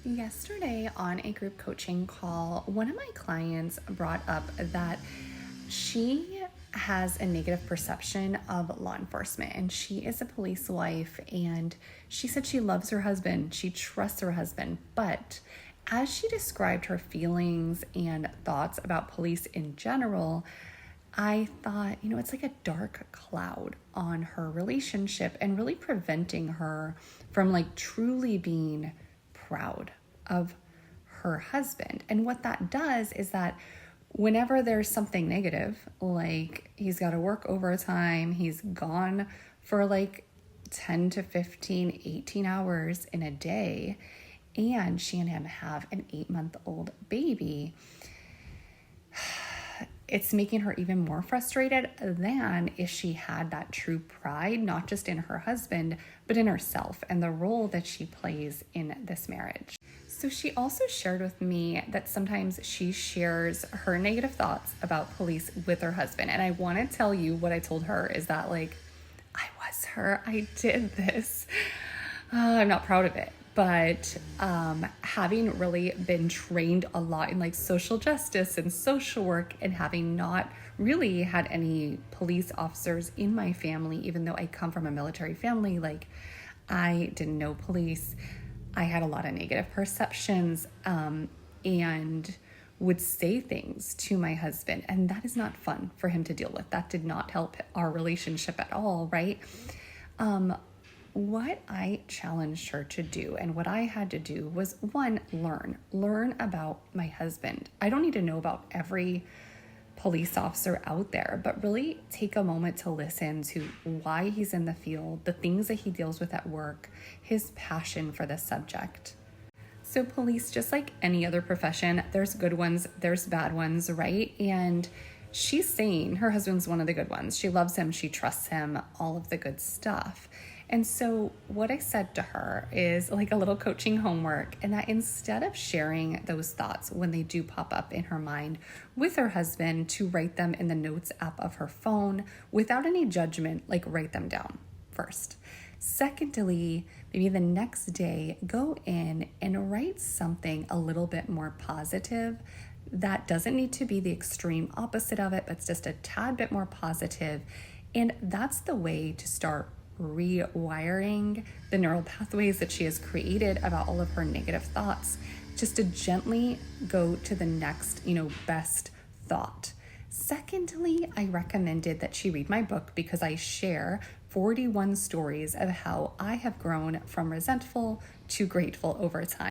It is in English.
Yesterday on a group coaching call, one of my clients brought up that she has a negative perception of law enforcement, and she is a police wife, and she said she loves her husband, she trusts her husband, but as she described her feelings and thoughts about police in general, I thought, it's like a dark cloud on her relationship and really preventing her from truly being proud of her husband. And what that does is that whenever there's something negative, like he's got to work overtime, he's gone for 10 to 15, 18 hours in a day, and she and him have an 8-month-old baby, it's making her even more frustrated than if she had that true pride, not just in her husband, but in herself and the role that she plays in this marriage. So she also shared with me that sometimes she shares her negative thoughts about police with her husband. And I want to tell you what I told her is that I was her, I did this. I'm not proud of it. But having really been trained a lot in social justice and social work, and having not really had any police officers in my family, even though I come from a military family, I didn't know police. I had a lot of negative perceptions and would say things to my husband, and that is not fun for him to deal with. That did not help our relationship at all, right? What I challenged her to do and what I had to do was, one, learn about my husband. I don't need to know about every police officer out there, but really take a moment to listen to why he's in the field, the things that he deals with at work, his passion for the subject. So police, just like any other profession, there's good ones, there's bad ones, right? And she's saying her husband's one of the good ones. She loves him, she trusts him, all of the good stuff. And so what I said to her is a little coaching homework, and that instead of sharing those thoughts when they do pop up in her mind with her husband, to write them in the notes app of her phone without any judgment, write them down first. Secondly, maybe the next day, go in and write something a little bit more positive. That doesn't need to be the extreme opposite of it, but it's just a tad bit more positive. And that's the way to start rewiring the neural pathways that she has created about all of her negative thoughts, just to gently go to the next, best thought. Secondly, I recommended that she read my book because I share 41 stories of how I have grown from resentful to grateful over time.